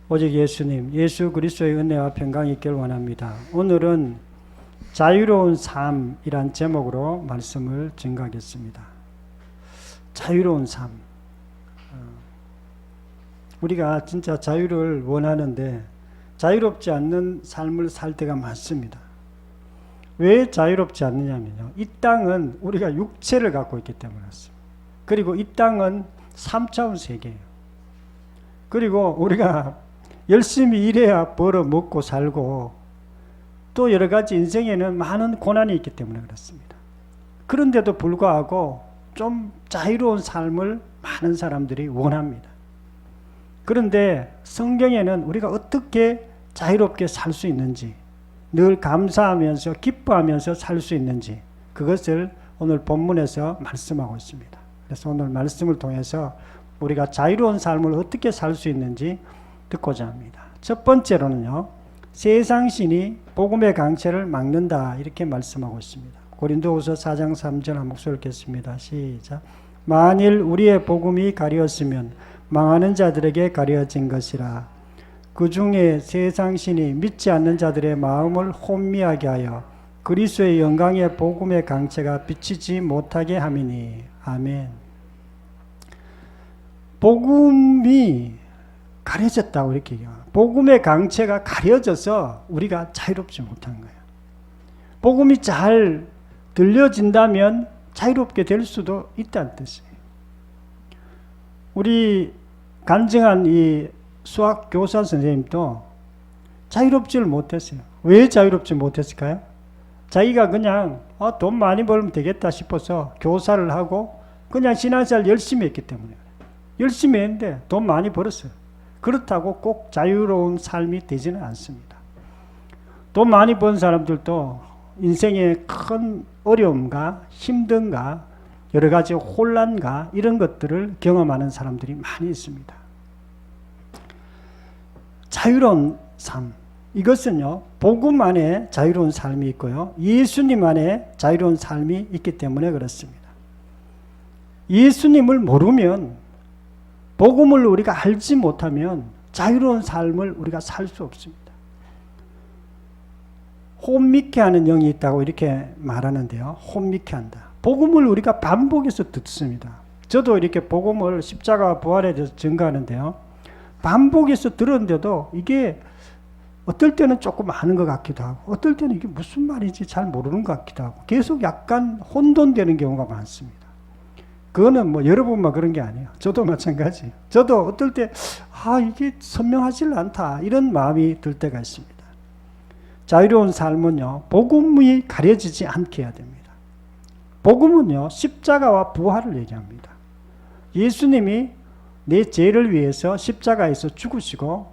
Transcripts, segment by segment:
오직 예수님, 예수 그리스도의 은혜와 평강이 있길 원합니다. 오늘은 자유로운 삶이란 제목으로 말씀을 증거하겠습니다. 자유로운 삶. 우리가 진짜 자유를 원하는데 자유롭지 않는 삶을 살 때가 많습니다. 왜 자유롭지 않느냐면요. 이 땅은 우리가 육체를 갖고 있기 때문에 그렇습니다. 그리고 이 땅은 3차원 세계예요. 그리고 우리가 열심히 일해야 벌어 먹고 살고 또 여러 가지 인생에는 많은 고난이 있기 때문에 그렇습니다. 그런데도 불구하고 좀 자유로운 삶을 많은 사람들이 원합니다. 그런데 성경에는 우리가 어떻게 자유롭게 살 수 있는지, 늘 감사하면서 기뻐하면서 살 수 있는지, 그것을 오늘 본문에서 말씀하고 있습니다. 그래서 오늘 말씀을 통해서 우리가 자유로운 삶을 어떻게 살 수 있는지 듣고자 합니다. 첫 번째로는요, 세상신이 복음의 강체를 막는다, 이렇게 말씀하고 있습니다. 고린도후서 4장 3절 한 목소리 읽겠습니다. 시작. 만일 우리의 복음이 가려웠으면 망하는 자들에게 가려진 것이라. 그 중에 세상신이 믿지 않는 자들의 마음을 혼미하게 하여 그리스도의 영광의 복음의 강체가 비치지 못하게 함이니. 아멘. 복음이 가려졌다고 이렇게 얘기해요. 복음의 강체가 가려져서 우리가 자유롭지 못한 거예요. 복음이 잘 들려진다면 자유롭게 될 수도 있다는 뜻이에요. 우리 간증한 이 수학 교사 선생님도 자유롭지를 못했어요. 왜 자유롭지 못했을까요? 자기가 그냥 돈 많이 벌면 되겠다 싶어서 교사를 하고 그냥 신앙생활 열심히 했기 때문에 열심히 했는데 돈 많이 벌었어요. 그렇다고 꼭 자유로운 삶이 되지는 않습니다. 돈 많이 번 사람들도 인생의 큰 어려움과 힘든가 여러 가지 혼란과 이런 것들을 경험하는 사람들이 많이 있습니다. 자유로운 삶, 이것은요, 복음 안에 자유로운 삶이 있고요, 예수님 안에 자유로운 삶이 있기 때문에 그렇습니다. 예수님을 모르면, 복음을 우리가 알지 못하면 자유로운 삶을 우리가 살 수 없습니다. 혼미케 하는 영이 있다고 이렇게 말하는데요. 혼미케 한다. 복음을 우리가 반복해서 듣습니다. 저도 이렇게 복음을 십자가와 부활에 대해서 증거하는데요. 반복해서 들었는데도 이게 어떨 때는 조금 아는 것 같기도 하고 어떨 때는 이게 무슨 말인지 잘 모르는 것 같기도 하고 계속 약간 혼돈되는 경우가 많습니다. 그거는 뭐 여러분만 그런 게 아니에요. 저도 마찬가지예요. 저도 어떨 때 이게 선명하지 않다 이런 마음이 들 때가 있습니다. 자유로운 삶은요, 복음이 가려지지 않게 해야 됩니다. 복음은요, 십자가와 부활을 얘기합니다. 예수님이 내 죄를 위해서 십자가에서 죽으시고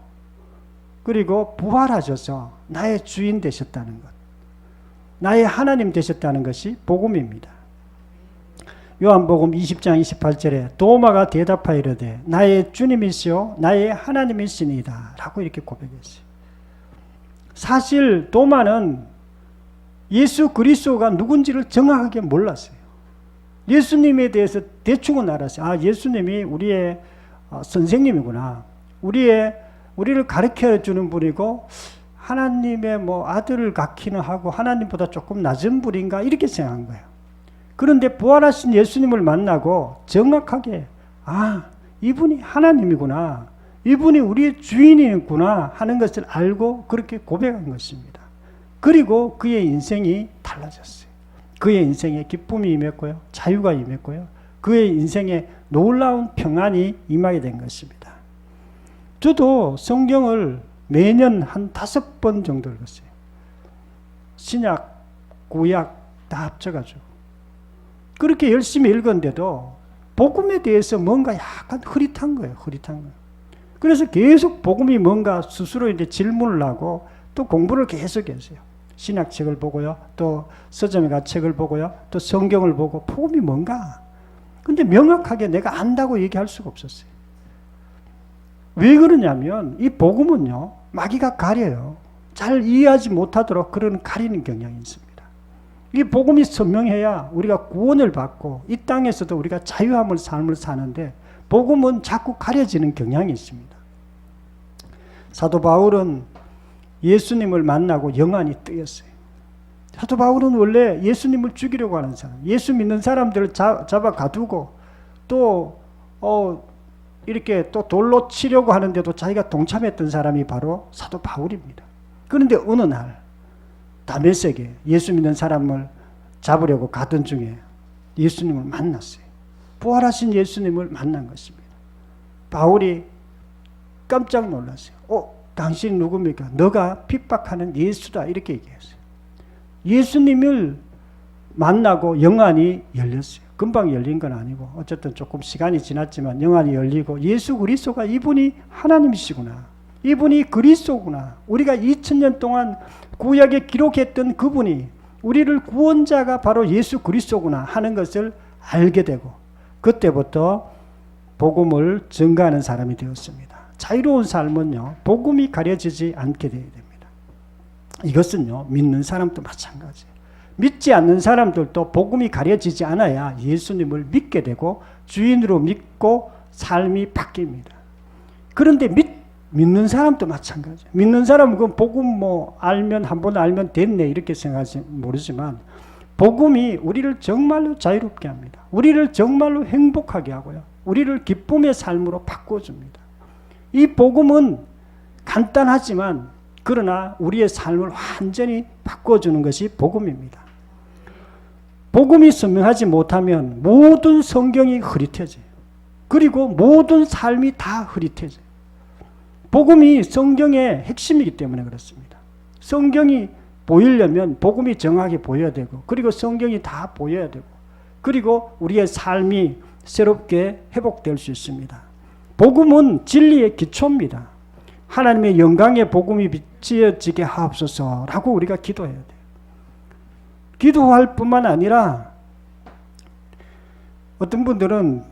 그리고 부활하셔서 나의 주인 되셨다는 것, 나의 하나님 되셨다는 것이 복음입니다. 요한복음 20장 28절에 도마가 대답하여 이르되 나의 주님이시오 나의 하나님이시니이다 라고 이렇게 고백했어요. 사실 도마는 예수 그리스도가 누군지를 정확하게 몰랐어요. 예수님에 대해서 대충은 알았어요. 예수님이 우리의 선생님이구나. 우리를 가르쳐 주는 분이고 하나님의 아들을 갖기는 하고 하나님보다 조금 낮은 분인가 이렇게 생각한 거예요. 그런데 부활하신 예수님을 만나고 정확하게 이분이 하나님이구나, 이분이 우리의 주인이구나 하는 것을 알고 그렇게 고백한 것입니다. 그리고 그의 인생이 달라졌어요. 그의 인생에 기쁨이 임했고요, 자유가 임했고요, 그의 인생에 놀라운 평안이 임하게 된 것입니다. 저도 성경을 매년 한 5번 정도 읽었어요. 신약, 구약 다 합쳐가지고. 그렇게 열심히 읽었는데도 복음에 대해서 뭔가 약간 흐릿한 거예요. 흐릿한 거예요. 그래서 계속 복음이 뭔가 스스로 이제 질문을 하고 또 공부를 계속 했어요. 신약책을 보고요, 또 서점에 가 책을 보고요, 또 성경을 보고 복음이 뭔가. 근데 명확하게 내가 안다고 얘기할 수가 없었어요. 왜 그러냐면 이 복음은요, 마귀가 가려요. 잘 이해하지 못하도록 그런 가리는 경향이 있습니다. 이 복음이 선명해야 우리가 구원을 받고 이 땅에서도 우리가 자유함을 삶을 사는데 복음은 자꾸 가려지는 경향이 있습니다. 사도 바울은 예수님을 만나고 영안이 뜨였어요. 사도 바울은 원래 예수님을 죽이려고 하는 사람, 예수 믿는 사람들을 잡아 가두고 또 이렇게 또 돌로 치려고 하는데도 자기가 동참했던 사람이 바로 사도 바울입니다. 그런데 어느 날 다메섹에 예수 믿는 사람을 잡으려고 가던 중에 예수님을 만났어요. 부활하신 예수님을 만난 것입니다. 바울이 깜짝 놀랐어요. 당신 누굽니까? 너가 핍박하는 예수다, 이렇게 얘기했어요. 예수님을 만나고 영안이 열렸어요. 금방 열린 건 아니고 어쨌든 조금 시간이 지났지만 영안이 열리고 예수 그리스도가 이분이 하나님이시구나, 이분이 그리스도구나, 우리가 2000년 동안 구약에 기록했던 그분이 우리를 구원자가 바로 예수 그리스도구나 하는 것을 알게 되고 그때부터 복음을 전가하는 사람이 되었습니다. 자유로운 삶은요, 복음이 가려지지 않게 되어야 됩니다. 이것은요, 믿는 사람도 마찬가지예요. 믿지 않는 사람들도 복음이 가려지지 않아야 예수님을 믿게 되고 주인으로 믿고 삶이 바뀝니다. 그런데 믿는 사람도 마찬가지예요. 믿는 사람은 그 복음 알면 한번 알면 됐네 이렇게 생각할지 모르지만 복음이 우리를 정말로 자유롭게 합니다. 우리를 정말로 행복하게 하고요, 우리를 기쁨의 삶으로 바꿔줍니다. 이 복음은 간단하지만 그러나 우리의 삶을 완전히 바꿔주는 것이 복음입니다. 복음이 선명하지 못하면 모든 성경이 흐릿해져요. 그리고 모든 삶이 다 흐릿해져요. 복음이 성경의 핵심이기 때문에 그렇습니다. 성경이 보이려면 복음이 정확히 보여야 되고 그리고 성경이 다 보여야 되고 그리고 우리의 삶이 새롭게 회복될 수 있습니다. 복음은 진리의 기초입니다. 하나님의 영광의 복음이 비치어지게 하옵소서라고 우리가 기도해야 돼요. 기도할 뿐만 아니라 어떤 분들은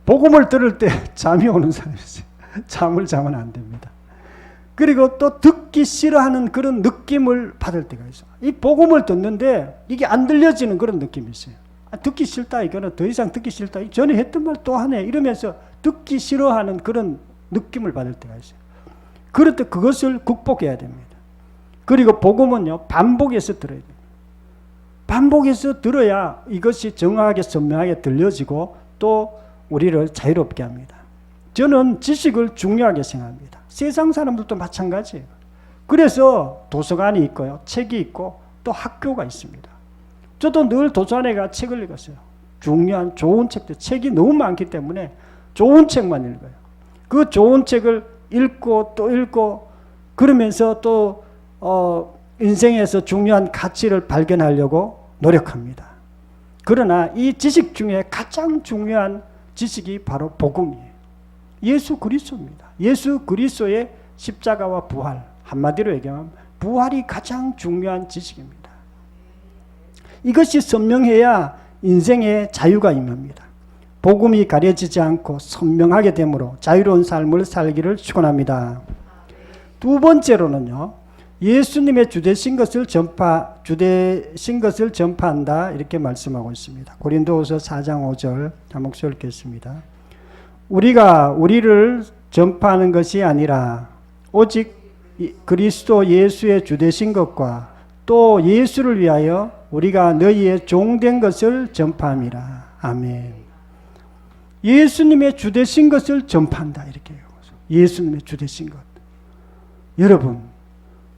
복음을 들을 때 잠이 오는 사람이 있어요. 잠을 자면 안 됩니다. 그리고 또 듣기 싫어하는 그런 느낌을 받을 때가 있어요. 이 복음을 듣는데 이게 안 들려지는 그런 느낌이 있어요. 듣기 싫다, 이거는 더 이상 듣기 싫다, 전에 했던 말 또 하네 이러면서 듣기 싫어하는 그런 느낌을 받을 때가 있어요. 그럴 때 그것을 극복해야 됩니다. 그리고 복음은요, 반복해서 들어야 돼요. 반복해서 들어야 이것이 정확하게 선명하게 들려지고 또 우리를 자유롭게 합니다. 저는 지식을 중요하게 생각합니다. 세상 사람들도 마찬가지예요. 그래서 도서관이 있고요, 책이 있고 또 학교가 있습니다. 저도 늘 도서관에 가 책을 읽었어요. 중요한 좋은 책들, 책이 너무 많기 때문에 좋은 책만 읽어요. 그 좋은 책을 읽고 또 읽고 그러면서 또 인생에서 중요한 가치를 발견하려고 노력합니다. 그러나 이 지식 중에 가장 중요한 지식이 바로 복음이에요. 예수 그리스도입니다. 예수 그리스도의 십자가와 부활, 한마디로 얘기하면 부활이 가장 중요한 지식입니다. 이것이 선명해야 인생의 자유가 임합니다. 복음이 가려지지 않고 선명하게 되므로 자유로운 삶을 살기를 축원합니다. 두 번째로는요, 예수님의 주되신 것을 전파한다 이렇게 말씀하고 있습니다. 고린도후서 4장 5절 한 목소리 읽겠습니다. 우리가 우리를 전파하는 것이 아니라 오직 그리스도 예수의 주되신 것과 또 예수를 위하여 우리가 너희의 종된 것을 전파함이라. 아멘. 예수님의 주되신 것을 전파한다 이렇게 해요. 예수님의 주되신 것. 여러분,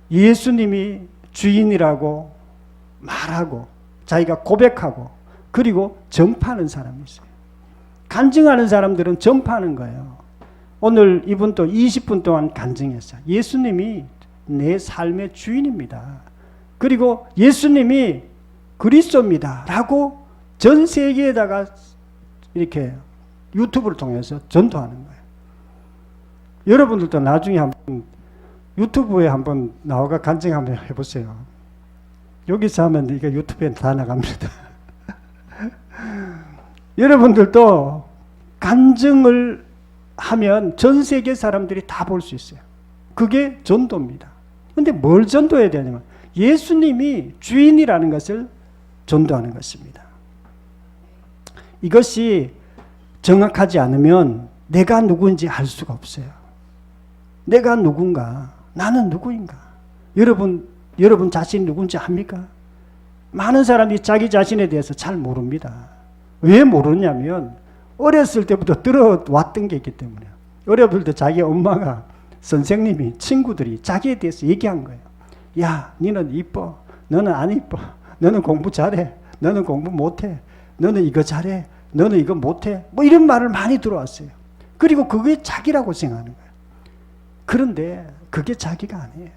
예수님이 주인이라고 말하고 자기가 고백하고 그리고 전파하는 사람이 있어요. 간증하는 사람들은 전파하는 거예요. 오늘 이분도 20분 동안 간증했어요. 예수님이 내 삶의 주인입니다. 그리고 예수님이 그리스도입니다 라고 전 세계에다가 이렇게 유튜브를 통해서 전도하는 거예요. 여러분들도 나중에 한번 유튜브에 한번 나와가 간증 한번 해보세요. 여기서 하면 이게 유튜브에 다 나갑니다. 여러분들도 간증을 하면 전 세계 사람들이 다 볼 수 있어요. 그게 전도입니다. 근데 뭘 전도해야 되냐면 예수님이 주인이라는 것을 전도하는 것입니다. 이것이 정확하지 않으면 내가 누구인지 알 수가 없어요. 내가 누군가? 나는 누구인가? 여러분 자신이 누군지 압니까? 많은 사람이 자기 자신에 대해서 잘 모릅니다. 왜 모르냐면 어렸을 때부터 들어왔던 게 있기 때문에. 어렸을 때 자기 엄마가, 선생님이, 친구들이 자기에 대해서 얘기한 거예요. 야, 너는 이뻐. 너는 안 이뻐. 너는 공부 잘해. 너는 공부 못해. 너는 이거 잘해. 너는 이거 못해. 뭐 이런 말을 많이 들어왔어요. 그리고 그게 자기라고 생각하는 거예요. 그런데 그게 자기가 아니에요.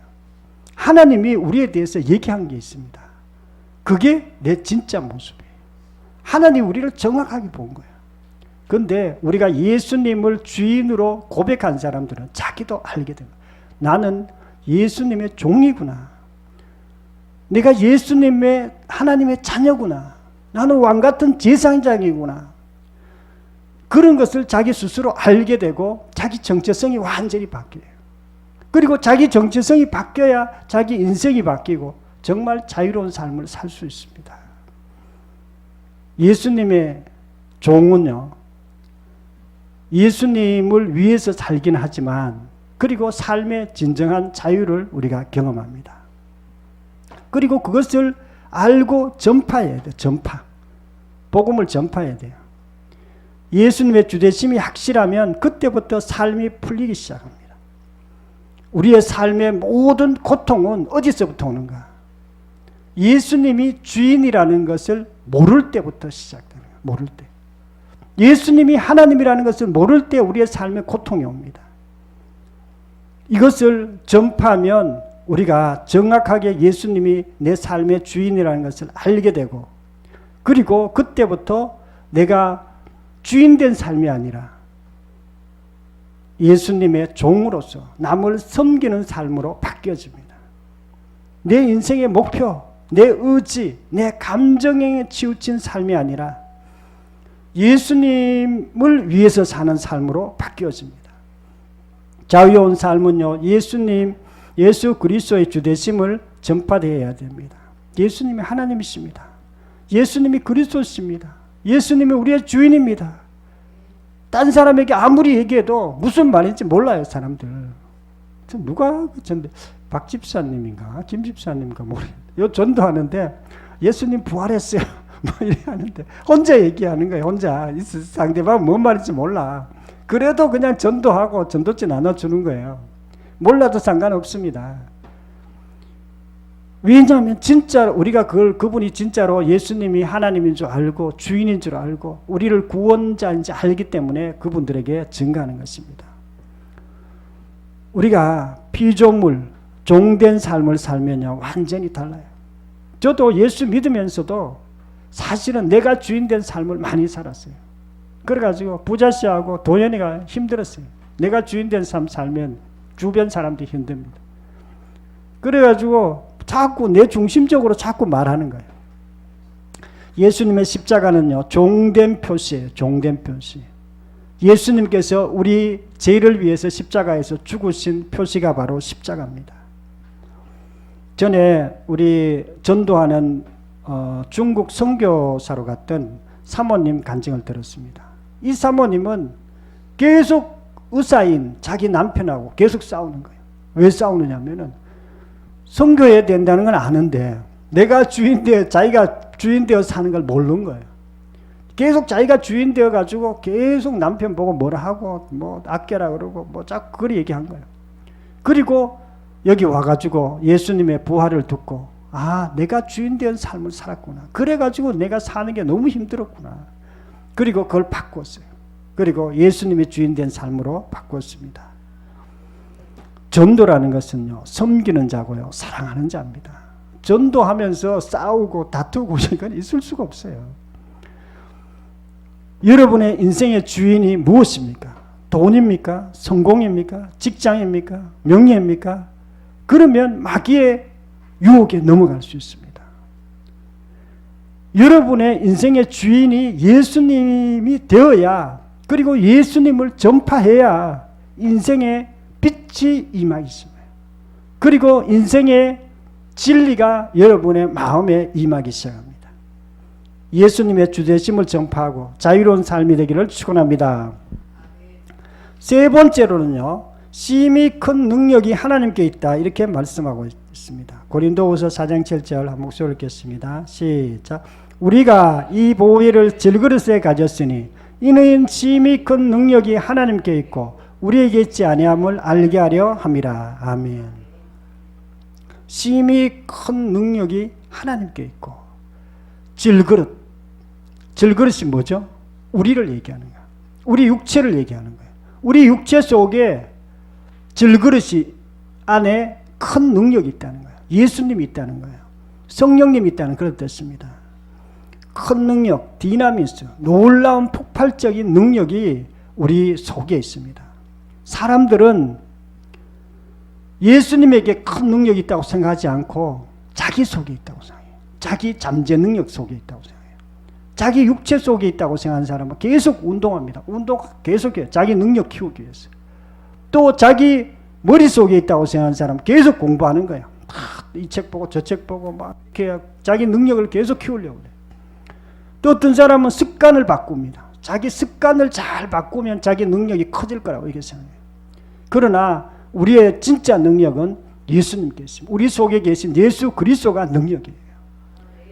하나님이 우리에 대해서 얘기한 게 있습니다. 그게 내 진짜 모습이에요. 하나님이 우리를 정확하게 본 거예요. 그런데 우리가 예수님을 주인으로 고백한 사람들은 자기도 알게 됩니다. 나는 예수님의 종이구나. 내가 예수님의 하나님의 자녀구나. 나는 왕같은 제사장이구나. 그런 것을 자기 스스로 알게 되고 자기 정체성이 완전히 바뀌어요. 그리고 자기 정체성이 바뀌어야 자기 인생이 바뀌고 정말 자유로운 삶을 살 수 있습니다. 예수님의 종은요, 예수님을 위해서 살긴 하지만 그리고 삶의 진정한 자유를 우리가 경험합니다. 그리고 그것을 알고 전파해야 돼요. 전파. 복음을 전파해야 돼요. 예수님의 주되심이 확실하면 그때부터 삶이 풀리기 시작합니다. 우리의 삶의 모든 고통은 어디서부터 오는가? 예수님이 주인이라는 것을 모를 때부터 시작되는 거예요. 모를 때. 예수님이 하나님이라는 것을 모를 때 우리의 삶에 고통이 옵니다. 이것을 전파하면 우리가 정확하게 예수님이 내 삶의 주인이라는 것을 알게 되고, 그리고 그때부터 내가 주인된 삶이 아니라 예수님의 종으로서 남을 섬기는 삶으로 바뀌어집니다. 내 인생의 목표, 내 의지, 내 감정에 치우친 삶이 아니라 예수님을 위해서 사는 삶으로 바뀌어집니다. 자유로운 삶은요, 예수 그리스도의 주되심을 전파되어야 됩니다. 예수님이 하나님이십니다. 예수님이 그리스도십니다. 예수님이 우리의 주인입니다. 딴 사람에게 아무리 얘기해도 무슨 말인지 몰라요, 사람들. 누가 박 집사님인가 김 집사님인가 모르겠어요. 전도하는데 예수님 부활했어요. 뭐 이래 하는데 혼자 얘기하는 거예요. 혼자. 상대방 뭔 말인지 몰라. 그래도 그냥 전도하고 전도지 나눠주는 거예요. 몰라도 상관없습니다. 왜냐하면 진짜 우리가 그분이 진짜로 예수님이 하나님인 줄 알고 주인인 줄 알고 우리를 구원자인지 알기 때문에 그분들에게 증거하는 것입니다. 우리가 피조물, 종된 삶을 살면요, 완전히 달라요. 저도 예수 믿으면서도 사실은 내가 주인된 삶을 많이 살았어요. 그래가지고 부자씨하고 도연이가 힘들었어요. 내가 주인된 삶 살면 주변 사람들이 힘듭니다. 그래가지고 자꾸 내 중심적으로 자꾸 말하는 거예요. 예수님의 십자가는요, 종된 표시예요. 종된 표시. 예수님께서 우리 죄를 위해서 십자가에서 죽으신 표시가 바로 십자가입니다. 전에 우리 전도하는 중국 선교사로 갔던 사모님 간증을 들었습니다. 이 사모님은 계속 의사인 자기 남편하고 계속 싸우는 거예요. 왜 싸우느냐면은 선교해야 된다는 건 아는데 내가 자기가 주인되어 사는 걸 모르는 거예요. 계속 자기가 주인되어 가지고 계속 남편 보고 뭐라 하고 뭐 아껴라 그러고 뭐 자꾸 그걸 얘기한 거예요. 그리고 여기 와가지고 예수님의 부활을 듣고 내가 주인된 삶을 살았구나. 그래가지고 내가 사는 게 너무 힘들었구나. 그리고 그걸 바꿨어요. 그리고 예수님의 주인된 삶으로 바꿨습니다. 전도라는 것은요, 섬기는 자고요, 사랑하는 자입니다. 전도하면서 싸우고 다투고 이건 있을 수가 없어요. 여러분의 인생의 주인이 무엇입니까? 돈입니까? 성공입니까? 직장입니까? 명예입니까? 그러면 마귀의 유혹에 넘어갈 수 있습니다. 여러분의 인생의 주인이 예수님이 되어야, 그리고 예수님을 전파해야 인생의 빛이 임하기 시작해요. 그리고 인생의 진리가 여러분의 마음에 임하기 시작합니다. 예수님의 주되심을 전파하고 자유로운 삶이 되기를 축원합니다. 세 번째로는요, 심히 큰 능력이 하나님께 있다. 이렇게 말씀하고 있습니다. 고린도후서 4장 7절 한 목소리 읽겠습니다. 시작. 우리가 이 보배를 질그릇에 가졌으니 이는 심히 큰 능력이 하나님께 있고 우리에게 있지 아니함을 알게 하려 함이라. 아멘. 심히 큰 능력이 하나님께 있고 질그릇. 질그릇이 뭐죠? 우리를 얘기하는 거야. 우리 육체를 얘기하는 거예요. 우리 육체 속에 질그릇이 안에 큰 능력이 있다는 거예요. 예수님이 있다는 거예요. 성령님이 있다는 그런 뜻입니다. 큰 능력, 디나미스, 놀라운 폭발적인 능력이 우리 속에 있습니다. 사람들은 예수님에게 큰 능력이 있다고 생각하지 않고 자기 속에 있다고 생각해요. 자기 잠재 능력 속에 있다고 생각해요. 자기 육체 속에 있다고 생각하는 사람은 계속 운동합니다. 운동 계속해요. 자기 능력 키우기 위해서. 또 자기 머릿속에 있다고 생각하는 사람은 계속 공부하는 거예요. 이 책 보고 저 책 보고 막 이렇게 자기 능력을 계속 키우려고 해요. 또 어떤 사람은 습관을 바꿉니다. 자기 습관을 잘 바꾸면 자기 능력이 커질 거라고 이렇게 생각해요. 그러나 우리의 진짜 능력은 예수님께 있습니다. 우리 속에 계신 예수 그리스도가 능력이에요.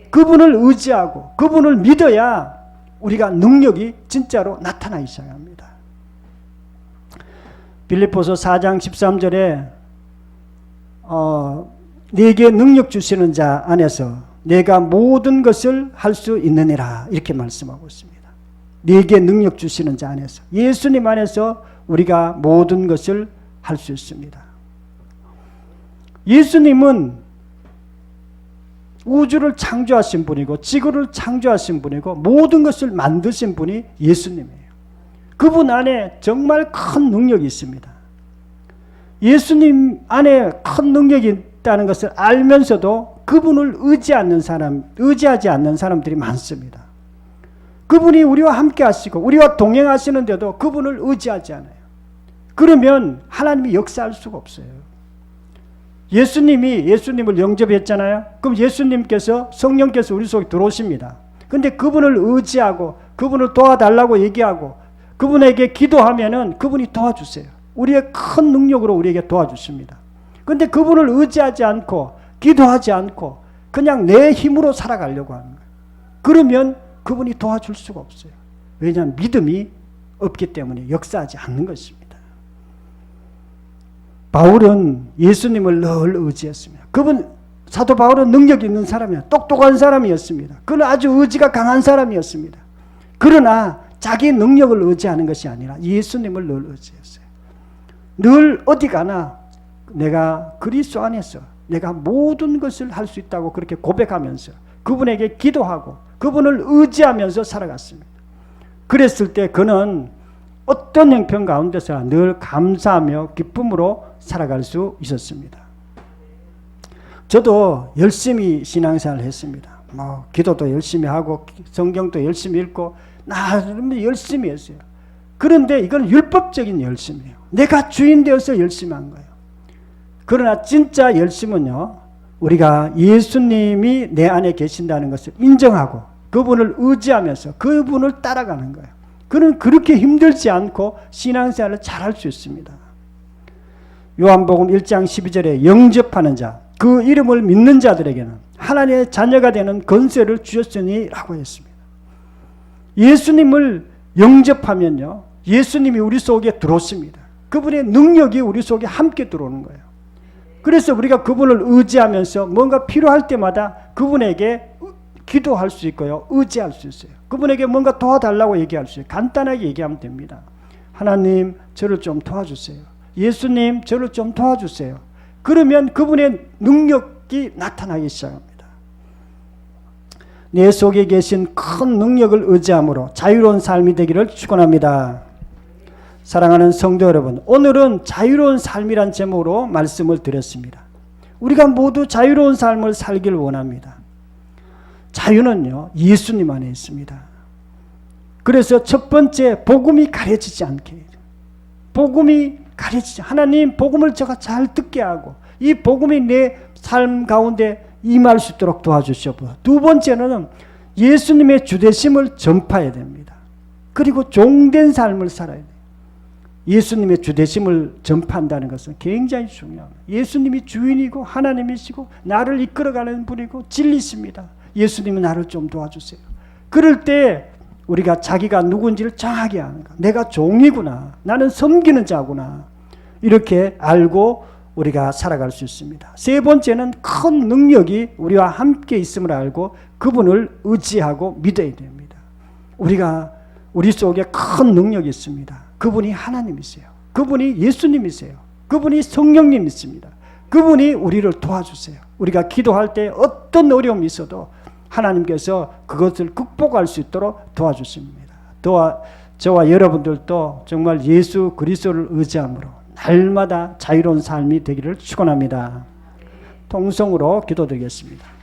그분을 의지하고 그분을 믿어야 우리가 능력이 진짜로 나타나기 시작합니다. 빌립보서 4장 13절에 내게 능력 주시는 자 안에서 내가 모든 것을 할 수 있느니라 이렇게 말씀하고 있습니다. 내게 능력 주시는 자 안에서 예수님 안에서 우리가 모든 것을 할 수 있습니다. 예수님은 우주를 창조하신 분이고 지구를 창조하신 분이고 모든 것을 만드신 분이 예수님이에요. 그분 안에 정말 큰 능력이 있습니다. 예수님 안에 큰 능력이 있다는 것을 알면서도 그분을 의지하지 않는 사람들이 많습니다. 그분이 우리와 함께 하시고 우리와 동행하시는데도 그분을 의지하지 않아요. 그러면 하나님이 역사할 수가 없어요. 예수님을 영접했잖아요. 그럼 예수님께서 성령께서 우리 속에 들어오십니다. 근데 그분을 의지하고 그분을 도와달라고 얘기하고 그분에게 기도하면은 그분이 도와주세요. 우리의 큰 능력으로 우리에게 도와주십니다. 근데 그분을 의지하지 않고 기도하지 않고 그냥 내 힘으로 살아가려고 하는 거예요. 그러면 그분이 도와줄 수가 없어요. 왜냐하면 믿음이 없기 때문에 역사하지 않는 것입니다. 바울은 예수님을 늘 의지했습니다. 사도 바울은 능력 있는 사람이야. 똑똑한 사람이었습니다. 그는 아주 의지가 강한 사람이었습니다. 그러나 자기 능력을 의지하는 것이 아니라 예수님을 늘 의지했어요. 늘 어디 가나 내가 그리스도 안에서 내가 모든 것을 할 수 있다고 그렇게 고백하면서 그분에게 기도하고 그분을 의지하면서 살아갔습니다. 그랬을 때 그는 어떤 형편 가운데서 늘 감사하며 기쁨으로 살아갈 수 있었습니다. 저도 열심히 신앙생활을 했습니다. 기도도 열심히 하고 성경도 열심히 읽고 나름 열심히 했어요. 그런데 이건 율법적인 열심이에요. 내가 주인 되어서 열심히 한 거예요. 그러나 진짜 열심은요, 우리가 예수님이 내 안에 계신다는 것을 인정하고 그분을 의지하면서 그분을 따라가는 거예요. 그는 그렇게 힘들지 않고 신앙생활을 잘할 수 있습니다. 요한복음 1장 12절에 영접하는 자, 그 이름을 믿는 자들에게는 하나님의 자녀가 되는 권세를 주셨으니 라고 했습니다. 예수님을 영접하면요, 예수님이 우리 속에 들어오십니다. 그분의 능력이 우리 속에 함께 들어오는 거예요. 그래서 우리가 그분을 의지하면서 뭔가 필요할 때마다 그분에게 기도할 수 있고요, 의지할 수 있어요. 그분에게 뭔가 도와달라고 얘기할 수 있어요. 간단하게 얘기하면 됩니다. 하나님, 저를 좀 도와주세요. 예수님, 저를 좀 도와주세요. 그러면 그분의 능력이 나타나기 시작합니다. 내 속에 계신 큰 능력을 의지함으로 자유로운 삶이 되기를 축원합니다. 사랑하는 성도 여러분, 오늘은 자유로운 삶이란 제목으로 말씀을 드렸습니다. 우리가 모두 자유로운 삶을 살기를 원합니다. 자유는요, 예수님 안에 있습니다. 그래서 첫 번째, 복음이 가려지지 않게 해요. 복음이 가려지지, 하나님 복음을 제가 잘 듣게 하고 이 복음이 내 삶 가운데 임할 수 있도록 도와주시옵소서. 두 번째는 예수님의 주되심을 전파해야 됩니다. 그리고 종된 삶을 살아야 돼요. 예수님의 주되심을 전파한다는 것은 굉장히 중요합니다. 예수님이 주인이고 하나님이시고 나를 이끌어가는 분이고 진리십니다. 예수님은 나를 좀 도와주세요. 그럴 때 우리가 자기가 누군지를 정하게 하는 것. 내가 종이구나. 나는 섬기는 자구나. 이렇게 알고 우리가 살아갈 수 있습니다. 세 번째는 큰 능력이 우리와 함께 있음을 알고 그분을 의지하고 믿어야 됩니다. 우리 속에 큰 능력이 있습니다. 그분이 하나님이세요. 그분이 예수님이세요. 그분이 성령님이십니다. 그분이 우리를 도와주세요. 우리가 기도할 때 어떤 어려움이 있어도 하나님께서 그것을 극복할 수 있도록 도와주십니다. 저와 여러분들도 정말 예수 그리스도를 의지함으로 날마다 자유로운 삶이 되기를 축원합니다. 통성으로 기도드리겠습니다.